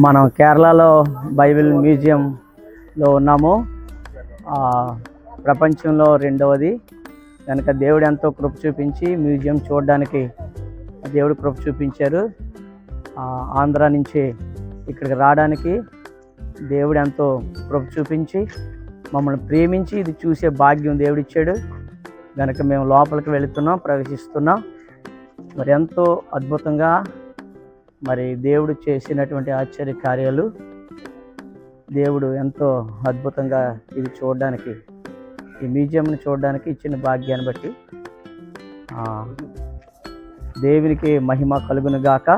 మనం కేరళలో బైబిల్ మ్యూజియంలో ఉన్నాము. ప్రపంచంలో రెండవది. కనుక దేవుడు ఎంతో కృప చూపించి మ్యూజియం చూడడానికి దేవుడు కృప చూపించారు. ఆంధ్ర నుంచి ఇక్కడికి రావడానికి దేవుడు ఎంతో కృప చూపించి మమ్మల్ని ప్రేమించి ఇది చూసే భాగ్యం దేవుడిచ్చాడు. కనుక మేము లోపలికి వెళుతున్నాం, ప్రవేశిస్తున్నాం. మరి ఎంతో అద్భుతంగా మరి దేవుడు చేసినటువంటి ఆశ్చర్య కార్యాలు, దేవుడు ఎంతో అద్భుతంగా ఇది చూడడానికి, ఈ మ్యూజియంని చూడడానికి ఇచ్చిన భాగ్యాన్ని బట్టి దేవునికి మహిమ కలుగును గాక.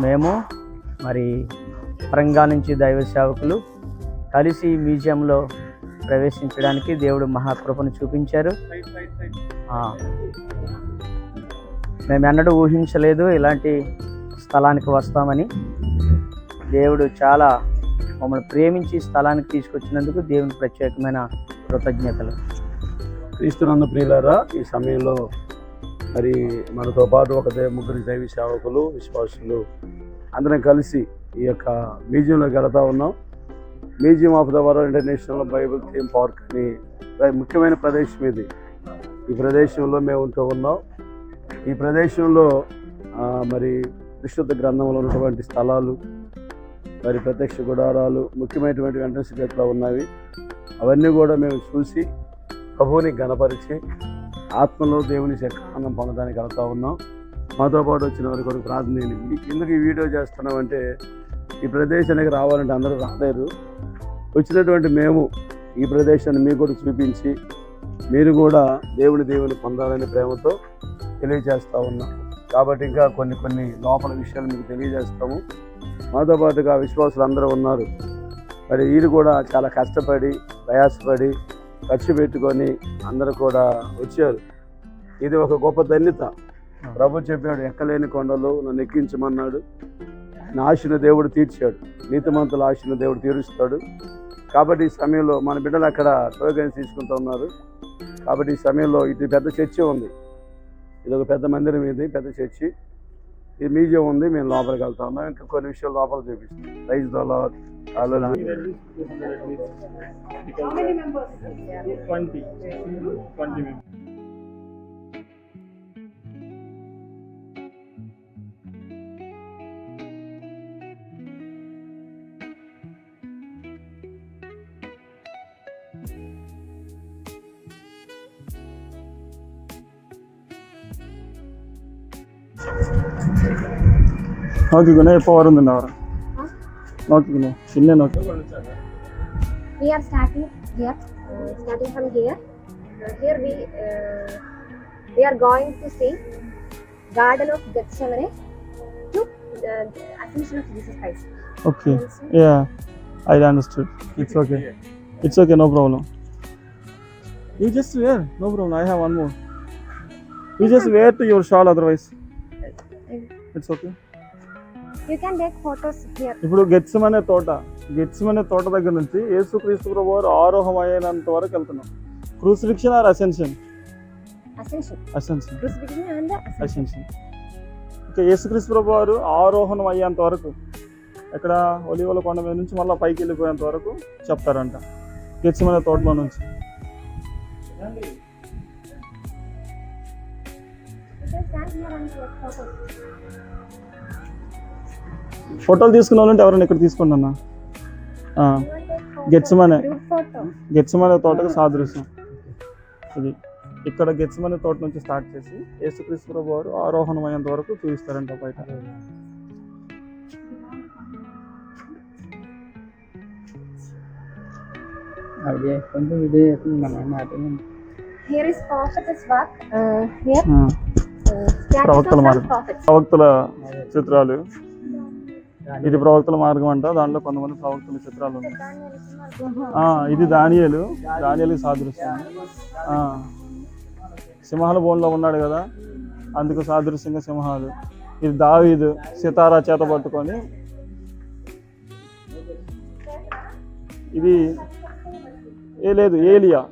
మేము మరి పరంగా నుంచి దైవ సేవకులు కలిసి మ్యూజియంలో ప్రవేశించడానికి దేవుడు మహాకృపను చూపించారు. మేము ఎన్నడూ ఊహించలేదు ఇలాంటి స్థలానికి వస్తామని. దేవుడు చాలా మమ్మల్ని ప్రేమించి స్థలానికి తీసుకొచ్చినందుకు దేవునికి ప్రత్యేకమైన కృతజ్ఞతలు. క్రీస్తునందు ప్రియులారా, ఈ సమయంలో మరి మనతో పాటు ముగ్గురు దైవ సేవకులు, విశ్వాసులు అందరం కలిసి ఈ యొక్క మ్యూజియంలోకి వెళతా ఉన్నాం. Museum of the world international Bible theme park అని ముఖ్యమైన ప్రదేశం ఇది. ఈ ప్రదేశంలో మేము ఉంటూ ఉన్నాం. ఈ ప్రదేశంలో మరి పరిశుద్ధ గ్రంథంలో ఉన్నటువంటి స్థలాలు, మరి ప్రత్యక్ష గుడారాలు, ముఖ్యమైనటువంటి ఎంట్రన్స్ గేట్లు ఉన్నవి. అవన్నీ కూడా మేము చూసి ప్రభువుని ఘనపరిచి ఆత్మలో దేవుని ఆనందం పొందడానికి వెళ్తూ ఉన్నాం. మాతో పాటు వచ్చిన వారి కొరకు ప్రార్థన. ఎందుకు ఈ వీడియో చేస్తున్నామంటే, ఈ ప్రదేశానికి రావాలంటే అందరూ రాలేరు. వచ్చినటువంటి మేము ఈ ప్రదేశాన్ని మీకు కూడా చూపించి మీరు కూడా దేవుని పొందాలనే ప్రేమతో తెలియజేస్తూ ఉన్నాం. కాబట్టి ఇంకా కొన్ని లోపల విషయాలు మీకు తెలియజేస్తాము. మాతో పాటుగా విశ్వాసులు అందరూ ఉన్నారు. మరి వీరు కూడా చాలా కష్టపడి ప్రయాసపడి ఖర్చు పెట్టుకొని అందరూ కూడా వచ్చారు. ఇది ఒక గొప్ప ధన్యత. ప్రభు చెప్పాడు, ఎక్కలేని కొండలు నన్ను ఎక్కించమన్నాడు. నా ఆశను దేవుడు తీర్చాడు, నీతిమంతుల ఆశను దేవుడు తీరుస్తాడు. కాబట్టి ఈ సమయంలో మన బిడ్డలు అక్కడ టోకెన్స్ తీసుకుంటూ ఉన్నారు. కాబట్టి ఈ సమయంలో ఇది పెద్ద చర్చి ఉంది. ఇది ఒక పెద్ద మందిరం, ఇది పెద్ద చర్చి. ఈ మ్యూజియం ఉంది. మేము లోపలికి వెళ్తా ఉన్నాం. ఇంకా కొన్ని విషయాలు లోపల చూపిస్తాం. Praise the lord. హల్లెలూయా. നോക്കിക്കോണേ എപ്പോൾ വരുന്നുണ്ട് അവർ നോക്കിക്കോണേ പിന്നെ നോക്കി. We are starting from here. Here we are going to see Garden of Gethsemane to the Ascension of Jesus Christ. Okay, yeah, I understood. It's okay, no problem. You just wear, no problem. I have one more. You just wear to your shawl, otherwise it's okay. You can take photos here. ఇప్పుడు గెత్సెమనే తోట దగ్గర నుంచి యేసుక్రీస్తు ప్రభువారు ఆరోహం అయ్యేంత వరకు వెళ్తున్నాం. Crucifixion or ascension? Ascension. Crucifixion and the ascension. Okay, యేసుక్రీస్తు ప్రభువారు ఆరోహణం అయ్యేంత వరకు, ఇక్కడ ఒలీవల కొండ మీద నుంచి మళ్ళీ పైకి వెళ్ళిపోయేంత వరకు చెప్తారంట గెత్సెమనే తోటలో నుంచి. ఫోటోలు తీసుకున్న వాళ్ళంటే ఎవరైనా ఇక్కడ తీసుకోండి అన్న. గెత్సెమనే తోటకు సాదృశ్యం ఇది. ఇక్కడ గెత్సెమనే తోట నుంచి స్టార్ట్ చేసి యేసుక్రీస్తు ప్రభువారు ఆరోహణం అయ్యేంత వరకు చూపిస్తారంట బయట. Here is prophet's work. Here ప్రవక్తల చిత్రాలు. ఇది ప్రవక్తల మార్గం అంట. దాంట్లో కొంతమంది ప్రవక్తల చిత్రాలు ఉన్నాయి. ఇది దానియేలు సాదృశ్యం. సింహాల బోన్లో ఉన్నాడు కదా, అందుకు సాదృశ్యంగా సింహాలు. ఇది దావీదు సితారా చేత పట్టుకొని. ఇది ఏలియా.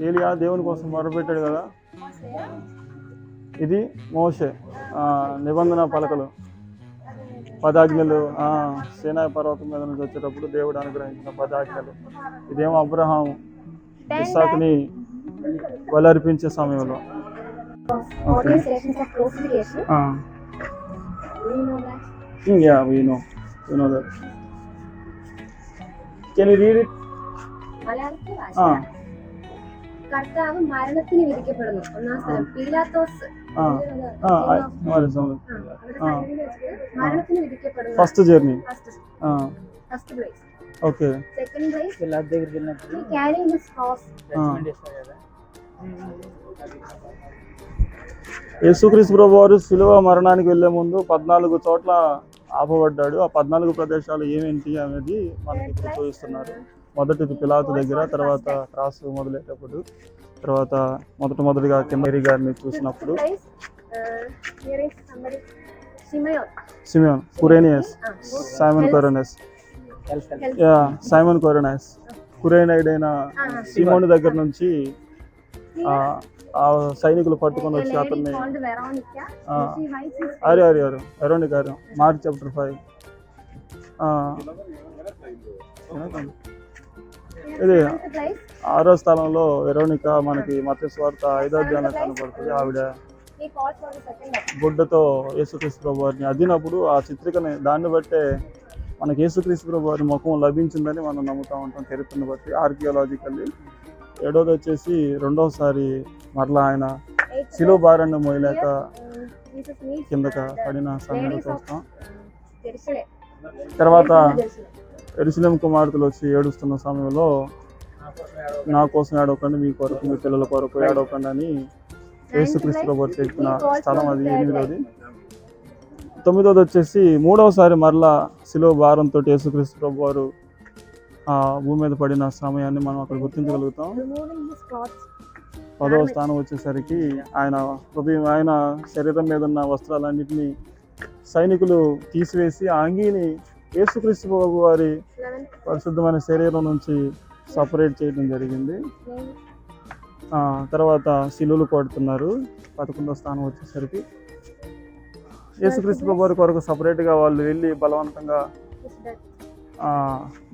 ఏలియా దేవుని కోసం మొరపెట్టాడు కదా. ఇది మోషే నిబంధన పలకలు, పదాజ్ఞలు, సీనాయి పర్వతం మీద నుంచి వచ్చేటప్పుడు దేవుడు అనుగ్రహించిన పదాజ్ఞలు. ఇదేమో అబ్రహాం ఇస్సాకుని బలర్పించే సమయంలో. Organizations of crucifixion. Do you know that? Yeah, we know that. Can you read it? മലയാളത്തിൽ വായിക്കാം. കർത്താവ് മരണത്തിന് വിധിക്കപ്പെടുന്നു. ഒന്നാം സ്ഥലം പീലാത്തോസ് മരണത്തിന് വിധിക്കപ്പെടുന്നു. First journey. First place. Okay. Second place పిల్లల దగ్గరికి వెళ్ళినప్పుడు క్యారింగ్ హిస్ క్రాస్. యేసుక్రీస్తు ప్రభువారు శిలువ మరణానికి వెళ్లే ముందు 14 చోట్ల ఆపబడ్డాడు. ఆ 14 ప్రదేశాలు ఏమేంటి అనేది మనకి ఇప్పుడు చూపిస్తున్నారు. మొదటిది పిలాతు దగ్గర, తర్వాత క్రాస్ మొదలయ్యేటప్పుడు, తర్వాత మొదటిగా కిందరి గారిని చూసినప్పుడు, సిమియోన్ కురేనియస్, సైమన్ కొరెనస్, సైమన్ కొరెనస్, కురేనైడ్ అయిన సిమోన్ దగ్గర నుంచి ఆ సైనికులు పట్టుకొని వచ్చి అతన్ని వెరోనికా, మార్క్ చాప్టర్ 5. ఇది 6వ స్థలంలో వెరోనికా మనకి మత్తయి సువార్త 5వ అధ్యాయంలో కనబడుతుంది. ఆవిడ గుడ్డతో యేసుక్రీస్తు ప్రభువారిని అద్దినప్పుడు ఆ చిత్రికని దాన్ని బట్టే మనకి యేసుక్రీస్తు ప్రభువారి ముఖం లభించిందని మనం నమ్ముతూ ఉంటాం చరిత్రను బట్టి, ఆర్కియాలజికల్లీ. 7వది వచ్చేసి రెండవసారి మరలా ఆయన శిలువ భారాన్ని మోయలేక కిందక పడిన సమయాన్ని చూస్తాం. తర్వాత యెరూషలేము కుమార్తెలు వచ్చి ఏడుస్తున్న సమయంలో నా కోసం ఏడవకండి, మీ కొరకు, మీ పిల్లల కొరకు ఏడవకండి అని యేసుక్రీస్తు ప్రభువు చెప్పిన స్థలం అది 8వది. 9వది వచ్చేసి 3వసారి మరలా శిలువ భారంతో యేసుక్రీస్తు ప్రభువారు భూమి మీద పడిన సమయాన్ని మనం అక్కడ గుర్తించగలుగుతాం. 10వ స్థానం వచ్చేసరికి ఆయన శరీరం మీద ఉన్న వస్త్రాలన్నింటినీ సైనికులు తీసివేసి ఆ అంగీని యేసుక్రీస్తు ప్రభు వారి పరిశుద్ధమైన శరీరం నుంచి సపరేట్ చేయడం జరిగింది. తర్వాత శిలువలు కొడుతున్నారు. 11వ స్థానం వచ్చేసరికి యేసుక్రీస్తు ప్రభు వారి కొరకు సపరేట్గా వాళ్ళు వెళ్ళి బలవంతంగా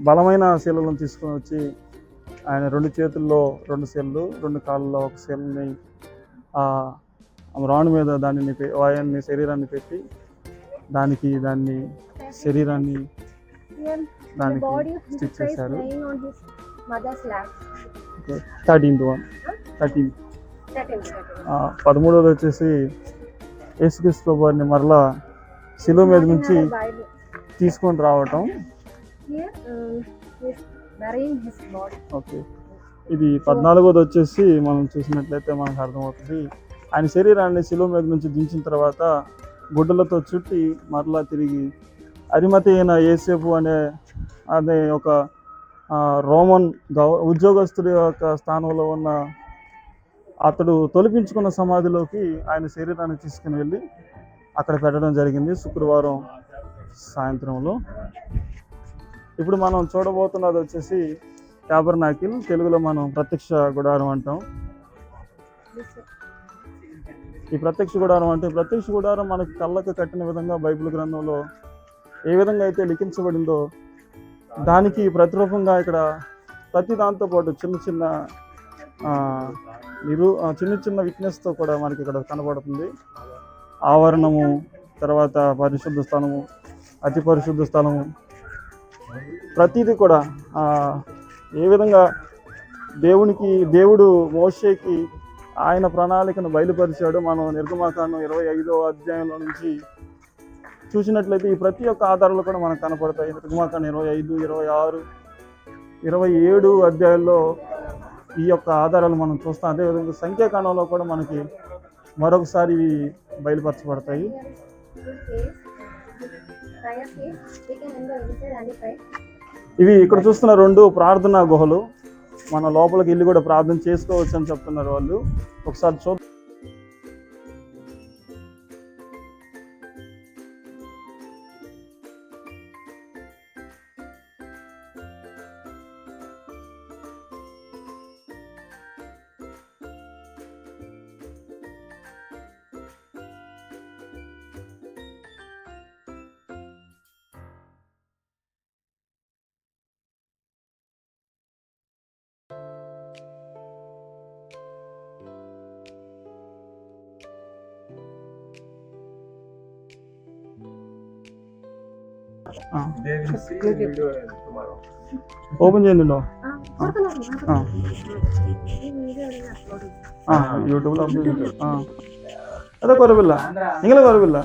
బలమైన శీలను తీసుకొని వచ్చి ఆయన 2 చేతుల్లో 2 శీలలు, 2 కాళ్ళలో 1 శీలని రాణు మీద దానిని శరీరాన్ని పెట్టి దాన్ని శరీరాన్ని దానికి స్టిచ్ చేశారు. 13వది వచ్చేసి యేసుక్రీస్తు ప్రభు వారిని మరలా శిలువ మీద నుంచి తీసుకొని రావటం. ఓకే. ఇది 14వది వచ్చేసి మనం చూసినట్లయితే మనకు అర్థమవుతుంది. ఆయన శరీరాన్ని శిలువ మీద నుంచి దించిన తర్వాత గుడ్డలతో చుట్టి మరలా తిరిగి అరిమతి అయిన యేసేపు అనే ఒక రోమన్ ఉద్యోగస్తుడి యొక్క స్థానంలో ఉన్న అతడు తొలిపించుకున్న సమాధిలోకి ఆయన శరీరాన్ని తీసుకుని వెళ్ళి అక్కడ పెట్టడం జరిగింది శుక్రవారం సాయంత్రంలో. ఇప్పుడు మనం చూడబోతున్నది వచ్చేసి టాబర్నాకిల్, తెలుగులో మనం ప్రత్యక్ష గుడారం అంటాం. ఈ ప్రత్యక్ష గుడారం మనకి కళ్ళకు కట్టిన విధంగా బైబిల్ గ్రంథంలో ఏ విధంగా అయితే లిఖించబడిందో దానికి ప్రతిరూపంగా ఇక్కడ ప్రతి దాంతో పాటు చిన్న విట్నెస్తో కూడా మనకి ఇక్కడ కనబడుతుంది. ఆవరణము, తర్వాత పరిశుద్ధ స్థలము, అతి పరిశుద్ధ స్థలము, ప్రతిదీ కూడా ఏ విధంగా దేవుడు మోషేకి ఆయన ప్రణాళికను బయలుపరిచాడు. మనం నిర్గమాకాండం 25వ అధ్యాయంలో నుంచి చూసినట్లయితే ఈ ప్రతి ఒక్క ఆధారాలు కూడా మనకు కనపడతాయి. నిర్గమాకాండం 25, 26, 27 అధ్యాయాల్లో ఈ యొక్క ఆధారాలు మనం చూస్తాం. అదేవిధంగా సంఖ్యాకాండంలో కూడా మనకి మరొకసారి బయలుపరచబడతాయి. ఇవి ఇక్కడ చూస్తున్న 2 ప్రార్థనా గుహలు. మన లోపలికి వెళ్ళి కూడా ప్రార్థన చేసుకోవచ్చు అని చెప్తున్నారు వాళ్ళు. ఒకసారి చూద్దాం. ഓപ്പൺ ചെയ്യുന്നുണ്ടോ? കൊടുക്കുന്നു. ഈ വീഡിയോ എവിടെയെങ്കിലും അപ്ലോഡ് ചെയ്യും. യൂട്യൂബിൽ അപ്ലോഡ് ചെയ്തു. അതെ, കുഴപ്പമില്ല, നിങ്ങൾ കുഴപ്പമില്ല.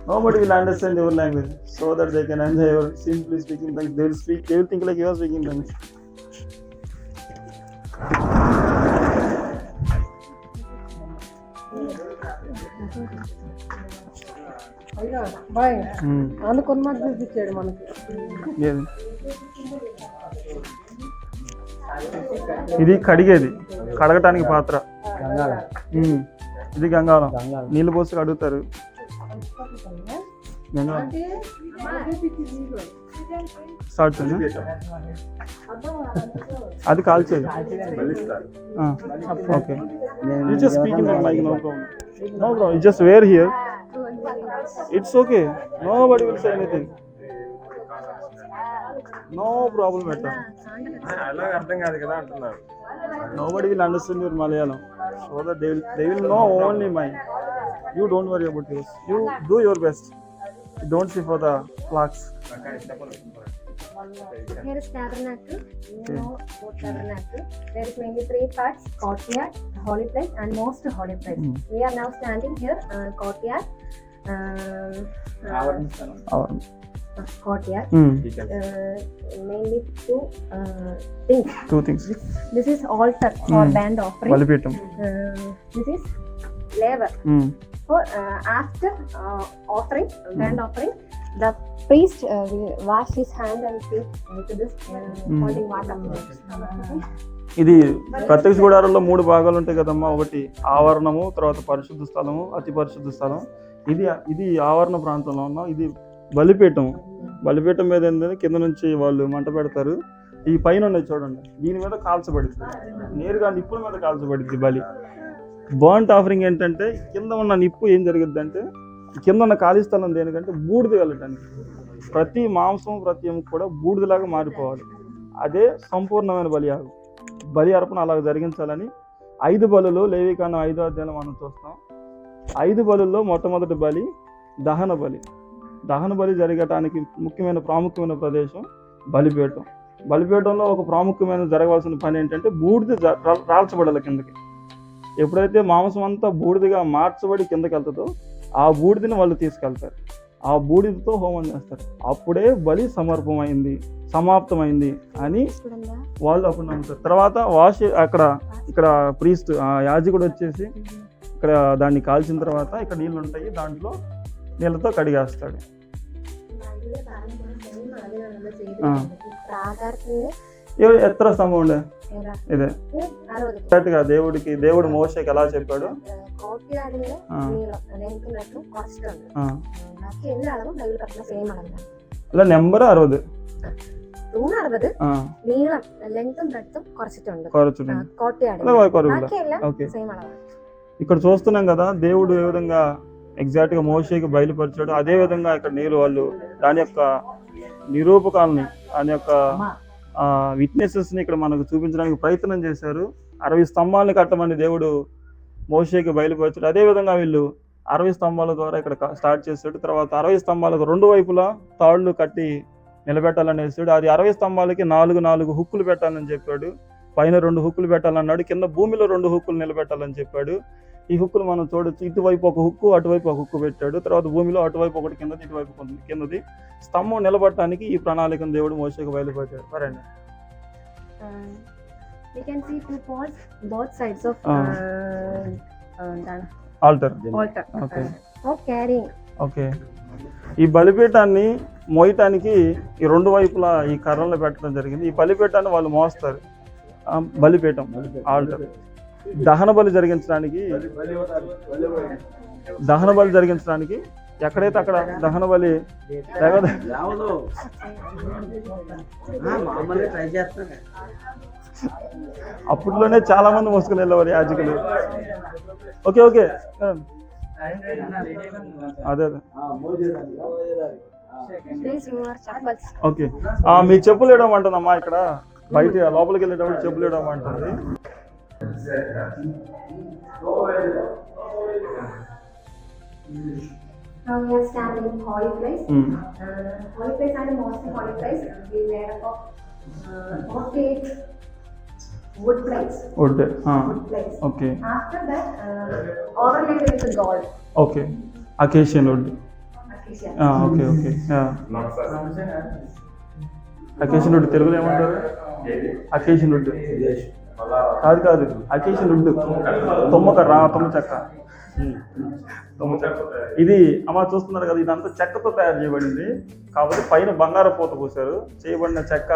Nobody will understand your language, so that they can enjoy your simply speaking things. They will think like you are speaking things. Boy అనుకున్న మాట చూపించాడు మనకి. ఇది కడిగేది, కడగటానికి పాత్ర. ఇది గంగాళం, నీళ్ళు పోసి కడుగుతారు. గంగాళం స్టార్ట్ చేయండి. అది కాల్చేది. Okay, you just speak in that mic, no problem. No problem, you just wear here. It's okay, nobody will say anything. No problem at all. అలాగే అర్థం కాదు కదా అంటున్నారు. Nobody will understand your Malayalam, so that they will know only mine. You don't worry about yours. You do your best. You don't see for the flags. Here is tabernacle. You know about tabernacle. There is mainly 3 parts: courtyard, holy place, and most holy place. We are now standing here, courtyard. Courtyard. Mainly two things. This is altar for burnt offering. Balipeetam. This is laver. For after offering, burnt offering, the priest will wash his hand and feet into this holding water. ఇది ప్రత్యక్ష గుడారంలో 3 భాగాలు ఉంటాయి కదమ్మా. ఒకటి ఆవరణము, తర్వాత పరిశుద్ధ స్థలము, అతి పరిశుద్ధ స్థలం. ఇది ఆవరణ ప్రాంతంలో ఉన్నాం. ఇది బలిపీఠం. బలిపీఠం మీద ఏంటంటే కింద నుంచి వాళ్ళు మంట పెడతారు. ఈ పైన ఉన్నాయి చూడండి, దీని మీద కాల్చబడింది, నేరుగా నిప్పుల మీద కాల్చబడింది బలి. బర్న్ట్ ఆఫరింగ్ ఏంటంటే కింద ఉన్న నిప్పు ఏం జరిగిద్ది అంటే, కింద ఉన్న ఖాళీ స్థలం దేనికంటే బూడిద వెళ్ళటానికి. ప్రతి మాంసం, ప్రతి ఎముక కూడా బూడిదలాగా మారిపోవాలి. అదే సంపూర్ణమైన బలి అర్పణ అలాగ జరిగించాలని 5 బలులు, లేవికాండం 5వ అధ్యాయంలో మనం చూస్తాం. 5 బలుల్లో మొట్టమొదటి బలి దహన బలి. దహన బలి జరగటానికి ప్రాముఖ్యమైన ప్రదేశం బలిపీఠం. బలిపీఠంలో ఒక ప్రాముఖ్యమైన జరగవలసిన పని ఏంటంటే బూడిద రాల్చబడాలి కిందకి. ఎప్పుడైతే మాంసం అంతా బూడిదగా మార్చబడి కిందకి వెళ్తుందో ఆ బూడిదని వాళ్ళు తీసుకెళ్తారు. ఆ బూడిదతో హోమం చేస్తారు. అప్పుడే బలి సమాప్తమైంది అని వాళ్ళు అప్పుడు నమ్ముతారు. తర్వాత ఇక్కడ ప్రీస్ట్ యాజకుడు వచ్చేసి ఇక్కడ దాన్ని కాల్చిన తర్వాత ఇక్కడ నీళ్ళు ఉంటాయి, దాంట్లో నీళ్ళతో కడిగేస్తాడు. ఎత్తర స్తంభం ఉండే ఇదే కరెక్ట్గా దేవుడు మోషేకి ఎలా చెప్పాడు, ఇలా నెంబర్ 60 ఇక్కడ చూస్తున్నాం కదా. దేవుడు ఏ విధంగా ఎగ్జాక్ట్ గా మోషేకి బయలుపరిచాడు, అదే విధంగా ఇక్కడ నీళ్ళు వాళ్ళు దాని యొక్క నిరూపకాలని, దాని యొక్క విట్నెసెస్ ని ఇక్కడ మనకు చూపించడానికి ప్రయత్నం చేశారు. 60 స్తంభాలను కట్టమని దేవుడు మోషేకి బయలుపరిచాడు. అదే విధంగా వీళ్ళు 60 స్తంభాల ద్వారా ఇక్కడ స్టార్ట్ చేశాడు. తర్వాత 60 స్తంభాలకు 2 వైపులా తాళ్ళు కట్టి నిలబెట్టాలనేసాడు. అది 60 స్తంభాలకి 4 హుక్కులు పెట్టాలని చెప్పాడు. పైన 2 హుక్కులు పెట్టాలన్నాడు, కింద భూమిలో 2 హుక్కులు నిలబెట్టాలని చెప్పాడు. ఈ హుక్కులు మనం చూడొచ్చు, ఇటువైపు ఒక హుక్కు, అటువైపు ఒక హుక్కు పెట్టాడు. తర్వాత భూమిలో అటువైపు ఒకటి కిందది, ఇటువైపు కిందది. స్తంభం నిలబడటానికి ఈ ప్రణాళికను దేవుడు మోషేకి బయలుపరిచాడు. సరేండి. We can see 2 poles both sides of altar. Okay. For carrying. Okay, ఈ బలిపీఠాన్ని మోయటానికి ఈ 2 వైపులా ఈ కర్రలు పెట్టడం జరిగింది. ఈ బలిపీఠాన్ని వాళ్ళు మోస్తారు. బలిపీఠం ఆల్టర్. దహన బలి జరిగించడానికి ఎక్కడైతే అక్కడ దహన బలి అప్పట్లోనే చాలా మంది మోసుకుని వెళ్ళేవారు యాజకులు. ఓకే అదే ఓకే. మీ చెప్పులు వేయడమంటుందమ్మా, ఇక్కడ బయట లోపలికి వెళ్ళేటప్పుడు చెప్పులు వేయడమంటుంది. Now we are standing in holy place. Holy place and mostly holy place is made up of 48 wood plates. Wood. Wood plates. Okay. After that, overlaid with the gold. Okay. Acacia wood. Acacia. Okay okay acacia wood తెలుగులో ఏమంటారు? Acacia wood కాదు acacia wood తుమ్మ చెక్క. ఇది అమ్మ చూస్తున్నారు కదా, ఇదంతా చెక్కతో తయారు చేయబడింది కాబట్టి పైన బంగారు పూత పూసారు. చేయబడిన చెక్క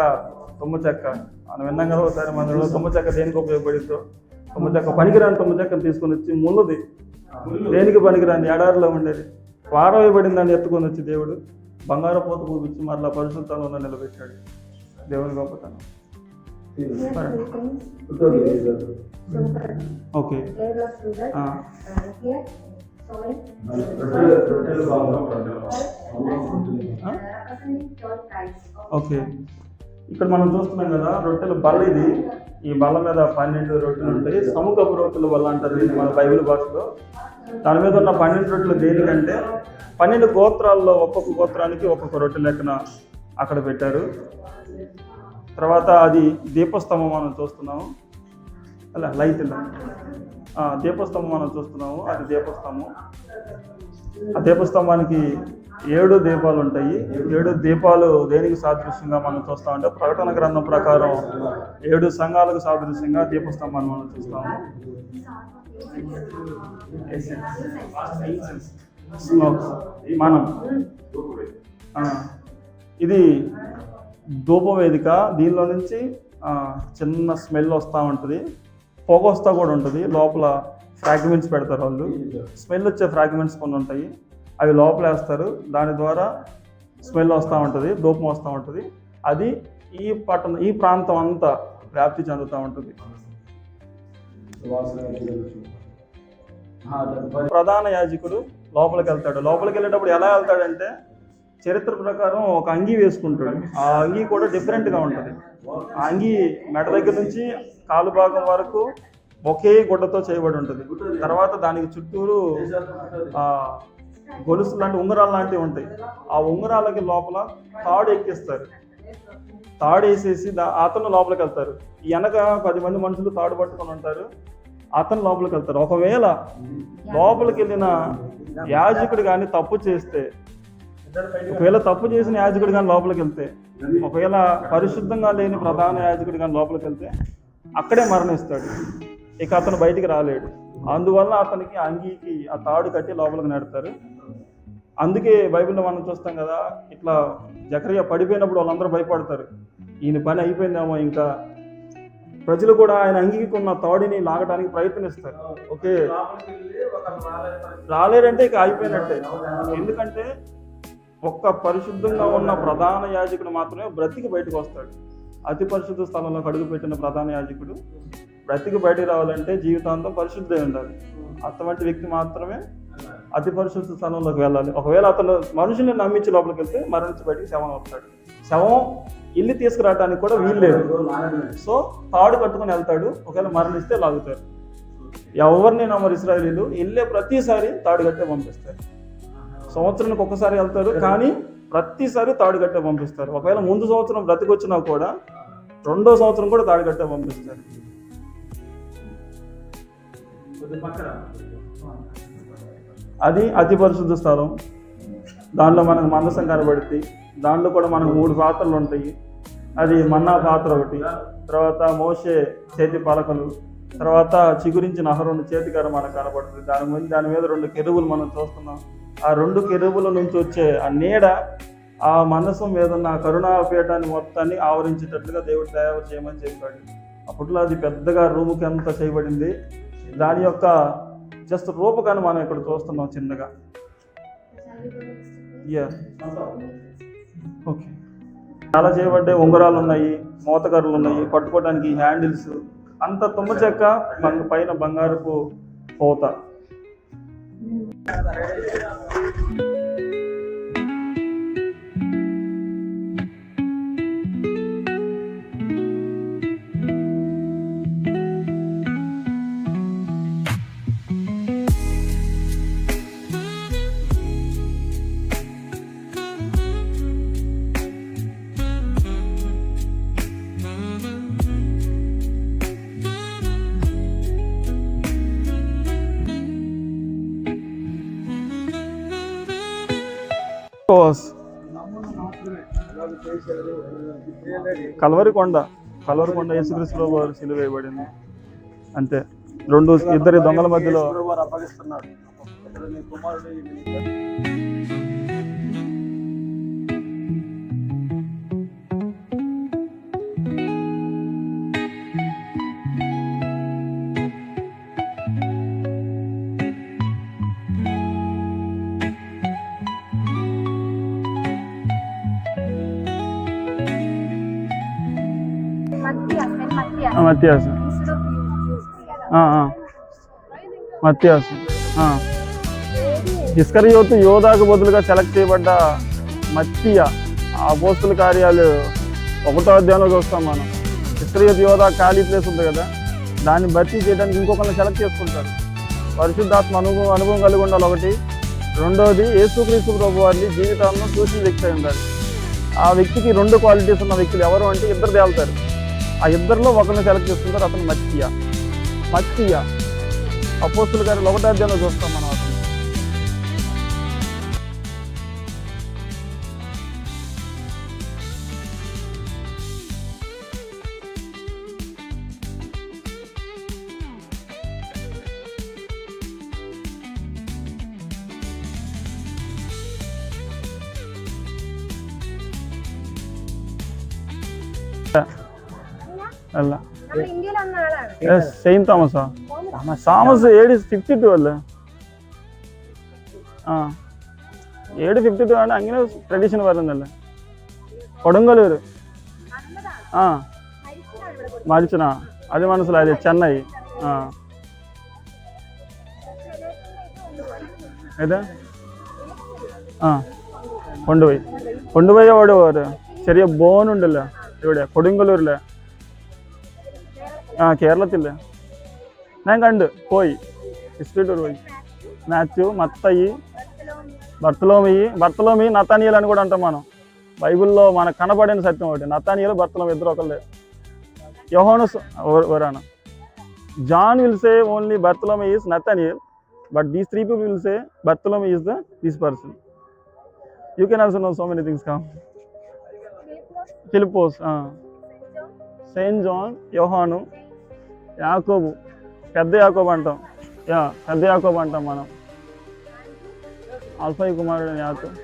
తుమ్మ చెక్క. మనం విన్నాం కదా ఒకసారి మనలో తుమ్మ చెక్క దేనికి ఉపయోగపడిందో. తుమ్మ చెక్క పనికిరాని తుమ్మ చెక్కను తీసుకొని వచ్చి ముళ్ళది దేనికి పనికిరాని ఎడారిలో ఉండేది వారవేయబడిన దాన్ని ఎత్తుకొని వచ్చి దేవుడు బంగారు పూత పూపించి మరలా పరిశుద్ధంలో నిలబెట్టాడు. దేవుని గొప్పతనం. ఓకే ఓకే ఇక్కడ మనం చూస్తున్నాం కదా రొట్టెల బల్ల. ఇది ఈ బల్ల మీద 12 రొట్టెలు ఉంటాయి. సముఖపు రొట్టెల బల్ల అంటారు ఇది మన బైబిల్ భాషలో. దాని మీద ఉన్న 12 రొట్టెలు దేనికంటే 12 గోత్రాల్లో ఒక్కొక్క గోత్రానికి ఒక్కొక్క రొట్టె లెక్కన అక్కడ పెట్టారు. తర్వాత అది దీపస్తంభం మనం చూస్తున్నాము. అలా లైట్ దీపస్తంభం మనం చూస్తున్నాము. అది దీపస్తంభం. ఆ దీపస్తంభానికి 7 దీపాలు ఉంటాయి. 7 దీపాలు దేనికి సాదృశ్యంగా మనం చూస్తామంటే ప్రకటన గ్రంథం ప్రకారం 7 సంఘాలకు సాదృశ్యంగా దీపస్తంభాన్ని మనం చూస్తాము. మనం ఇది ధూపవేదిక. దీనిలో నుంచి చిన్న స్మెల్ వస్తూ ఉంటుంది, పొగ వస్తూ కూడా ఉంటుంది. లోపల ఫ్రాగ్మెంట్స్ పెడతారు వాళ్ళు. స్మెల్ వచ్చే ఫ్రాగ్మెంట్స్ కొన్ని ఉంటాయి, అవి లోపల వేస్తారు. దాని ద్వారా స్మెల్ వస్తూ ఉంటుంది, ధూపం వస్తూ ఉంటుంది. అది ఈ ప్రాంతం అంతా వ్యాప్తి చెందుతూ ఉంటుంది. ప్రధాన యాజకుడు లోపలికి వెళ్తాడు. లోపలికి వెళ్ళేటప్పుడు ఎలా వెళ్తాడంటే చరిత్ర ప్రకారం ఒక అంగీ వేసుకుంటాడు. ఆ అంగీ కూడా డిఫరెంట్గా ఉంటుంది. ఆ అంగీ మెడ దగ్గర నుంచి కాలు భాగం వరకు ఒకే గుడ్డతో చేయబడి ఉంటుంది. తర్వాత దానికి చుట్టూరు గొలుసు లాంటి ఉంగరాలు లాంటివి ఉంటాయి. ఆ ఉంగరాలకి లోపల తాడు ఎక్కిస్తారు. తాడు వేసేసి అతను లోపలికి వెళ్తారు. వెనక 10 మంది మనుషులు తాడు పట్టుకొని ఉంటారు. అతను లోపలికి వెళ్తారు. ఒకవేళ లోపలికి వెళ్ళిన యాజకుడు కానీ తప్పు చేస్తే, ఒకవేళ తప్పు చేసిన యాజకుడు కానీ లోపలికి వెళ్తే, ఒకవేళ పరిశుద్ధంగా లేని ప్రధాన యాజకుడు కానీ లోపలికి వెళ్తే అక్కడే మరణిస్తాడు. ఇక అతను బయటికి రాలేడు. అందువల్ల అతనికి అంగీకి ఆ తాడు కట్టి లోపలికి నెడతారు. అందుకే బైబిల్లో మనం చూస్తాం కదా, ఇట్లా జకరియా పడిపోయినప్పుడు వాళ్ళందరూ భయపడతారు. ఈయన పని అయిపోయిందేమో, ఇంకా ప్రజలు కూడా ఆయన అంగీకి ఉన్న తాడిని లాగడానికి ప్రయత్నిస్తారు. ఓకే, రాలేరంటే ఇక అయిపోయినట్టే. ఎందుకంటే ఒక్క పరిశుద్ధంగా ఉన్న ప్రధాన యాజకుడు మాత్రమే బ్రతికి బయటకు వస్తాడు. అతి పరిశుద్ధ స్థలంలో అడుగుపెట్టిన ప్రధాన యాజకుడు బ్రతికి బయటికి రావాలంటే జీవితాంతం పరిశుద్ధంగా ఉండాలి. అటువంటి వ్యక్తి మాత్రమే అతి పరిశుద్ధ స్థలంలోకి వెళ్ళాలి. ఒకవేళ అతను మనుషుల్ని నమ్మించి లోపలికి వెళ్తే మరణించి బయటికి శవం వస్తాడు. శవం ఇల్లు తీసుకురావడానికి కూడా వీలు లేదు. సో తాడు కట్టుకుని వెళ్తాడు. ఒకవేళ మరణిస్తే లాగుతారు. ఎవరిని నమ్మరు ఇశ్రాయేలీయులు. వెళ్ళే ప్రతిసారి తాడు కట్టే పంపిస్తారు. సంవత్సరానికి ఒక్కసారి వెళ్తారు, కానీ ప్రతిసారి తాడు కట్టే పంపిస్తారు. ఒకవేళ ముందు సంవత్సరం బ్రతికొచ్చినా కూడా 2వ సంవత్సరం కూడా తాడు కట్టే పంపిస్తారు. అది అతి పరిశుద్ధ స్థలం. దాంట్లో మనకు మందసం కనబడుతుంది. దాంట్లో కూడా మనకు 3 పాత్రలు ఉంటాయి. అది మన్నా పాత్ర ఒకటి, తర్వాత మోషే చేతి పలకలు, తర్వాత చిగురించిన అహరోను చేతికర మనకు కనబడుతుంది. దాని మీద 2 కెరూబులు మనం చూస్తున్నాం. ఆ 2 కెరూబుల నుంచి వచ్చే ఆ నీడ ఆ మందసం మీద ఉన్న కరుణాపీఠాన్ని మొత్తాన్ని ఆవరించేటట్లుగా దేవుడు తయారు చేయమని చెప్పాడు. అప్పట్లో అది పెద్దగా రూముకి అంతా చేయబడింది. దాని యొక్క జస్ట్ రూపకాన్ని మనం ఇక్కడ చూస్తున్నాం చిన్నగా. ఓకే, చాలా చేయబడ్డే ఉంగరాలు ఉన్నాయి, మోతకర్రలు ఉన్నాయి, పట్టుకోవడానికి హ్యాండిల్స్, అంత తుమ్మ చెక్క, పైన బంగారపు పోత. కల్వరి కొండ యేసుక్రీస్తు ప్రభు వారు సిలువ వేయబడింది అంతే. ఇద్దరు దొంగల మధ్యలో వారు అప్పగిస్తున్నాడు. ఇక్కడ నీ కుమారుడు ఈ నీ మత్తియాసు మత్తియాసు ఇస్కరియోతు యోధాకు బదులుగా సెలెక్ట్ చేయబడ్డ మత్తియ అపోస్తుల కార్యాలు 1వ అధ్యాయంలో చూస్తాం మనం. ఇస్కరియోతు యోధా ఖాళీ ప్లేస్ ఉంది కదా, దాన్ని భర్తీ చేయడానికి ఇంకొకరిని సెలెక్ట్ చేసుకుంటారు. పరిశుద్ధాత్మ అనుభవం కలిగి ఉండాలి ఒకటి. రెండవది యేసుక్రీస్తు ప్రభు వారిని జీవితాలను చూసిన వ్యక్తి అయి ఉండాలి. ఆ వ్యక్తికి 2 క్వాలిటీస్ ఉన్న వ్యక్తులు ఎవరు అంటే ఇద్దరు తేలుతారు. ఆ ఇద్దరిలో ఒకరిని సెలెక్ట్ చేసుకుంటారు. అతను మత్తియ అపోస్తుల కార్యాలు 1వ అధ్యాయంలో చూస్తాం మనం అతను. అలా ఇండియాలో ఉన్నాడా? సెయింట్ థామసా? థామస్ 752 ಅಲ್ಲ 752 ആണ്. അങ്ങനെ ട്രഡീഷൻ പറയുന്നല്ല. കൊടുങ്ങല്ലൂർ മരിച്ചന അത് മനസ്സിലായത്. ചെന്നൈ ഏതാ കൊണ്ടുപോയി അവിടെ ചെറിയ ബോനുണ്ടല്ലോ ഇവിടെ കൊടുങ്ങല്ലൂരിലെ. കേരളത്തിലെ ഞാൻ കണ്ട് പോയി ഹിസ്റ്ററി ടൂർ പോയി. మాథ్యూ, మత్తయి, బర్తలోమి నతానియేలు అని కూడా అంటాం మనం. బైబిల్లో మనకు కనబడిన సత్యం ఒకటి, నతానియేలు బర్తలోమి ఇద్దరు ఒకళ్ళే. యోహాను వరాన John will say only Bartholomew is Nathaniel, but these 3 people will say Bartholomew is this person. You can also know so many things. Come Philippos, saint John, యోహాను, యాకోబు, పెద్ద యాకోబు అంటాం. పెద్ద యాకోబు అంటాం మనం. అల్ఫాయి కుమారుడు యాకోబు,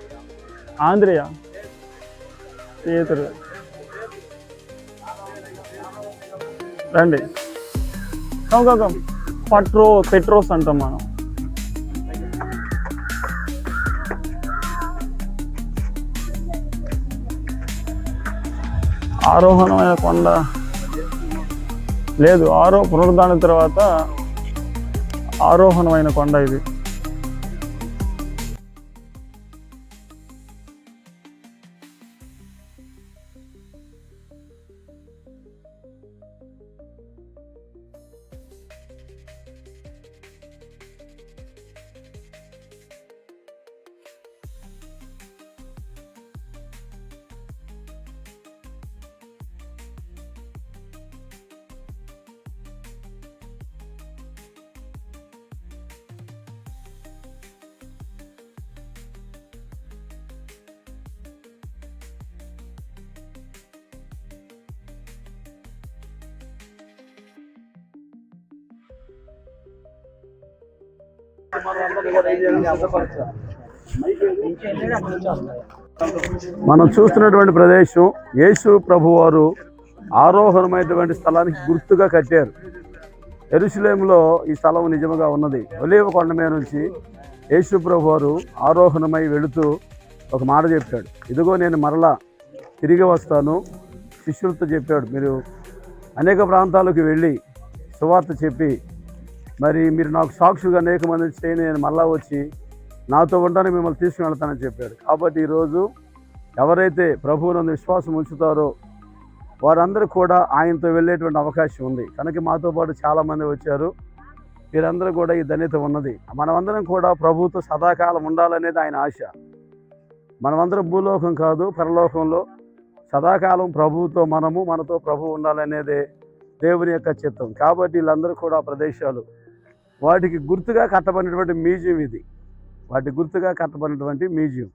ఆంద్రేయ, పేతురు. రండి కమ్ పెట్రోస్ అంటాం మనం. ఆరోహణమైన కొండ లేదు, పునరుద్ధానం తర్వాత ఆరోహణమైన కొండ ఇది. మనం చూస్తున్నటువంటి ప్రదేశం యేసు ప్రభువారు ఆరోహణమైనటువంటి స్థలానికి గుర్తుగా కట్టారు. యెరూషలేములో ఈ స్థలం నిజంగా ఉన్నది. ఒలీవ కొండ మీద నుంచి యేసు ప్రభువారు ఆరోహణమై వెళుతూ ఒక మాట చెప్పాడు, ఇదిగో నేను మరలా తిరిగి వస్తాను. శిష్యులతో చెప్పాడు, మీరు అనేక ప్రాంతాలకు వెళ్ళి సువార్త చెప్పి మరి మీరు నాకు సాక్షులుగా అనేక మంది చేయని నేను మళ్ళా వచ్చి నాతో ఉండడానికి మిమ్మల్ని తీసుకుని వెళ్తానని చెప్పాడు. కాబట్టి ఈరోజు ఎవరైతే ప్రభువునందు విశ్వాసం ఉంచుతారో వారందరూ కూడా ఆయనతో వెళ్ళేటువంటి అవకాశం ఉంది. కనుక మాతో పాటు చాలామంది వచ్చారు. వీరందరూ కూడా ఈ ధన్యత ఉన్నది. మనమందరం కూడా ప్రభువుతో సదాకాలం ఉండాలనేది ఆయన ఆశ. మనమందరం భూలోకం కాదు, పరలోకంలో సదాకాలం ప్రభువుతో మనతో ప్రభువు ఉండాలనేదే దేవుని యొక్క చిత్తం. కాబట్టి వీళ్ళందరూ కూడా ప్రదేశాలు వాటికి గుర్తుగా కట్టబడినటువంటి మ్యూజియం ఇది. వాటికి గుర్తుగా కట్టబడినటువంటి మ్యూజియం.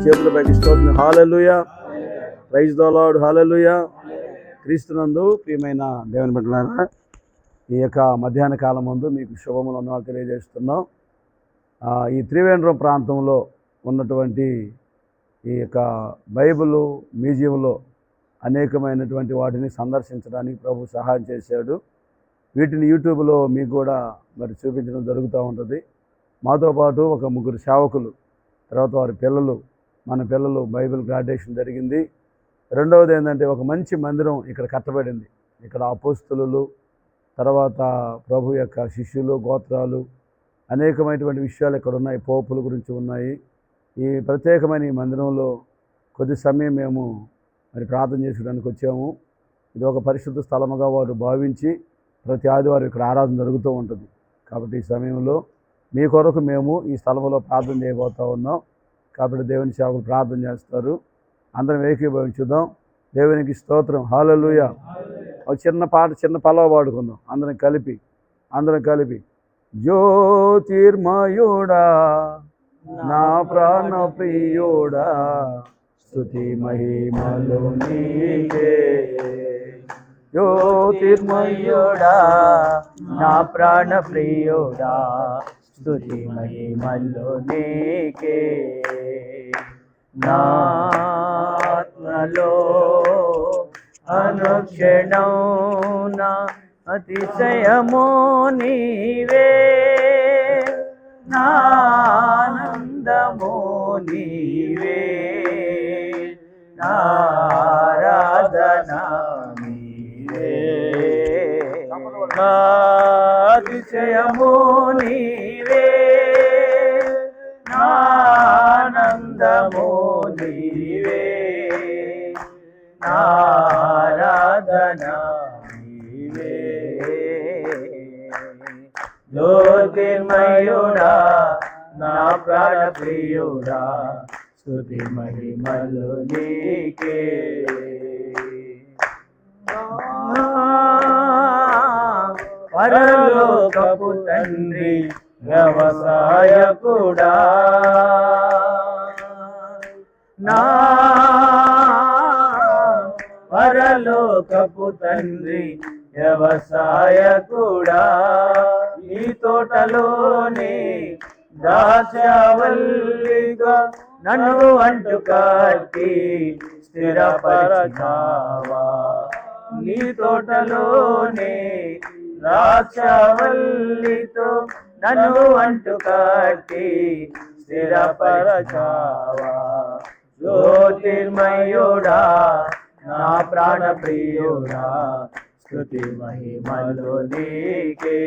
చేతుల పైకి స్తోత్రం. హల్లెలూయా, ప్రైజ్ ద లార్డ్, హల్లెలూయా. క్రీస్తునందు ప్రియమైన దేవుని బిడ్డలారా, ఈ యొక్క మధ్యాహ్న కాలం ముందు మీకు శుభములు వందనాలు తెలియజేస్తున్నాం. ఈ త్రివేంద్రం ప్రాంతంలో ఉన్నటువంటి ఈ యొక్క బైబిల్ మ్యూజియంలో అనేకమైనటువంటి వాటిని సందర్శించడానికి ప్రభు సహాయం చేశాడు. వీటిని యూట్యూబ్లో మీకు కూడా మరి చూపించడం జరుగుతూ ఉంటుంది. మాతో పాటు ఒక 3 సేవకులు, తర్వాత వారి పిల్లలు, మన పిల్లలు బైబిల్ గ్రాడ్యుయేషన్ జరిగింది. రెండవది ఏంటంటే ఒక మంచి మందిరం ఇక్కడ కట్టబడింది. ఇక్కడ అపోస్తలులు, తర్వాత ప్రభు యొక్క శిష్యులు, గోత్రాలు, అనేకమైనటువంటి విషయాలు ఇక్కడ ఉన్నాయి. పోపుల గురించి ఉన్నాయి. ఈ ప్రత్యేకమైన ఈ మందిరంలో కొద్ది సమయం మేము మరి ప్రార్థన చేసుకోవడానికి వచ్చాము. ఇది ఒక పరిశుద్ధ స్థలముగా వారు భావించి ప్రతి ఆదివారం ఇక్కడ ఆరాధన జరుగుతూ ఉంటుంది. కాబట్టి ఈ సమయంలో మీ కొరకు మేము ఈ స్థలంలో ప్రార్థన చేయబోతూ ఉన్నాం. కాబట్టి దేవుని సేవకులు ప్రార్థన చేస్తారు. అందరం ఏకీభవించుదాం. దేవునికి స్తోత్రం. హల్లెలూయా. ఒక చిన్న పాట, చిన్న పల్లవ పాడుకుందాం అందరం కలిపి. జ్యోతిర్మయుడా నా ప్రాణ ప్రియుడా, స్తుతి మహిమలు నీకే. జ్యోతిర్మయుడా నా ప్రాణ ప్రియుడా, స్తుతి మహిమలు నీకే. నా ఆత్మలో అనుక్షణం నా అతిశయమో నీవే, నా ఆనందమో నీవే, నా ఆరాధన నీవే. నా అతిశయమో నీవే, నా ఆనందమో నీవే, నా ఆరాధన నీవే. జ్యోతిర్మయుడా నా ప్రాణ ప్రియుడా, స్తుతి మహిమలు నీకే. పరలోకపు తండ్రి వ్యవసాయకుడా, నా పరలోకపు తండ్రి వ్యవసాయకుడా, ఈ తోటలోనే దాచవల్లిగా నన్ను అంటు కట్టి స్థిరపరచావా. నీ తోటలోనే ద్రాక్షవల్లితో నన్ను అంటు కట్టి స్థిరపరచావా. జ్యోతిర్మయుడా నా ప్రాణ ప్రియుడా, స్తుతి మహిమలు నీకే.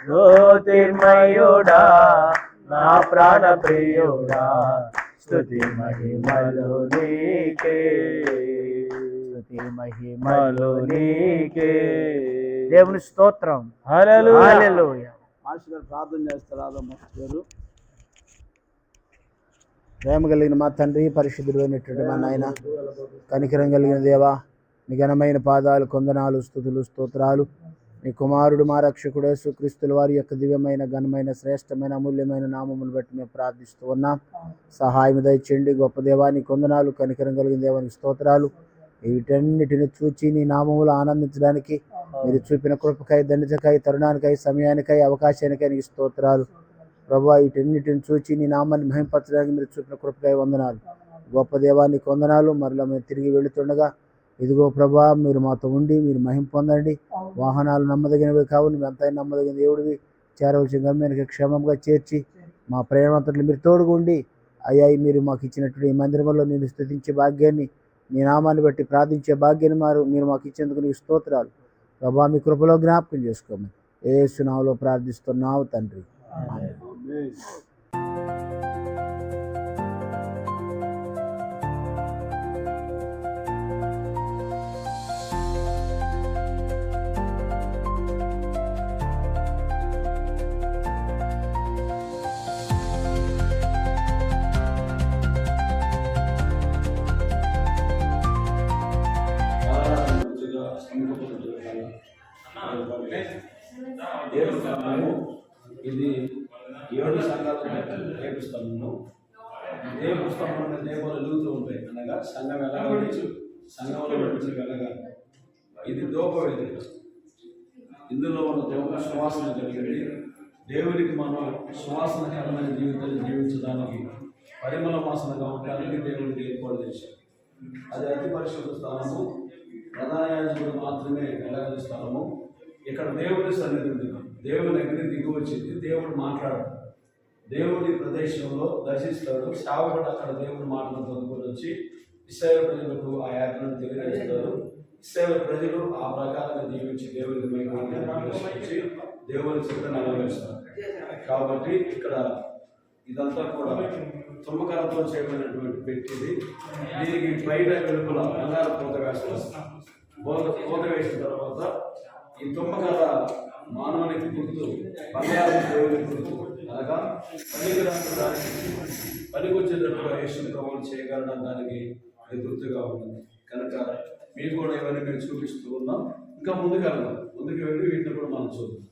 జ్యోతిర్మయుడా నా ప్రాణ ప్రియుడా, స్తుతి మహిమలు నీకే. స్తుతి మహిమలు నీకే. దేవుని స్తోత్రం. హల్లెలూయా, హల్లెలూయా. మాస్టర్ గారు ప్రార్థన చేస్తారు. మాస్టర్ గారు. ప్రేమ కలిగిన మా తండ్రి, పరిశుద్ధుడైనటువంటి మా నాయన, కనికరం కలిగిన దేవా, నీ ఘనమైన పాదాలు, కొందనాలు, స్తుతులు, స్తోత్రాలు. మీ కుమారుడు మా రక్షకుడు యేసుక్రీస్తుల వారి యొక్క దివ్యమైన, ఘనమైన, శ్రేష్టమైన, అమూల్యమైన నామమును బట్టి మేము ప్రార్థిస్తూ ఉన్నాం. సహాయం దయచేయండి గొప్ప దేవా. నీ కొందనాలు, కనికరం కలిగిన దేవానికి స్తోత్రాలు. వీటన్నిటిని చూచి నీ నామములు ఆనందించడానికి మీరు చూపిన కృపకై, దండితకై, తరుణానికై, సమయానికై, అవకాశానికై నీకు స్తోత్రాలు. ప్రభువా, వీటన్నిటిని చూచి నీ నామాన్ని మహింపరచడానికి మీరు చూపిన కృపకై వందనాలు. గొప్ప దేవానికి వందనాలు. మరలా మేము తిరిగి వెళుతుండగా ఇదిగో ప్రభా, మీరు మాతో ఉండి మీరు మహిమ పొందండి. వాహనాలు నమ్మదగినవి కావు, నువ్వు ఎంతైనా నమ్మదగిన దేవుడివి. చేరవలసిన గమ్యానికి క్షేమంగా చేర్చి మా ప్రయాణంతట్లో మీరు తోడుగా ఉండి అయ్యా, మీరు మాకు ఇచ్చినటువంటి ఈ మందిరంలో నేను స్తుతించే భాగ్యాన్ని, నీ నామాన్ని బట్టి ప్రార్థించే భాగ్యాన్ని మీరు మాకు ఇచ్చేందుకు నీకు స్తోత్రాలు. ప్రభా, మీ కృపలో జ్ఞాపకం చేసుకోమని యేసు నామములో ప్రార్థిస్తున్నావు తండ్రి. సమకూర్చుకుంటున్నాను. దేవుని స్తంభము ఇది 7 సంఘాలు దేవుని స్తంభము. దేవుని స్తంభం అంటే దేవులు వెలుగుతూ ఉంటాయి, అనగా సంఘం వెలగాలి, సంఘంలో నడిచి వెలగాలి. ఇది దూపవేదిక. ఇందులో ఉన్న దేవుని సువాసన కలిగింది. దేవునికి మనం సువాసనకరమైన జీవితాన్ని జీవించడానికి, పరిమళ వాసనగా ఉండడానికి దేవుడికి ఏర్పాటు చేశారు. అది అతి పరిశుద్ధ స్థానము, ప్రధాన యాజకుడు మాత్రమే వెళ్ళగల స్థలము. ఇక్కడ దేవుని సన్నిధి ఉంది. దేవుని దగ్గర దిగి వచ్చింది. దేవుడు మాట్లాడతాడు, దేవుని ప్రదేశంలో దర్శిస్తాడు. సేవకుడు అక్కడ దేవుని మాటలు పొందుకొని వచ్చి ఇశ్రాయేలు ప్రజలకు ఆ యాజ్ఞను తెలియజేస్తారు. ఇశ్రాయేలు ప్రజలు ఆ ప్రకారంగా జీవించి దేవుని ప్రవేశించి దేవుని చిత్త నెరవేరుస్తారు. కాబట్టి ఇక్కడ ఇదంతా కూడా తుమ్మకరతో చేయబడినటువంటి పెట్టిది. దీనికి బయట వెలుపల బంగారు పూత వేస్తారు. పూత వేసిన తర్వాత ఈ తుమ్మకర మానవునికి గుర్తు, బంగారు దేవునికి గుర్తు, అనగా పనికొచ్చేటట్టుగా యేసు ప్రభువును చేయగలడం దానికి గుర్తుగా ఉంటుంది. కనుక మీకు కూడా ఇవన్నీ మేము చూపిస్తూ ఉన్నాం. ఇంకా ముందుకు వెళ్దాం. ముందుకు వెళ్ళి వీటిని కూడా మనం చూద్దాం.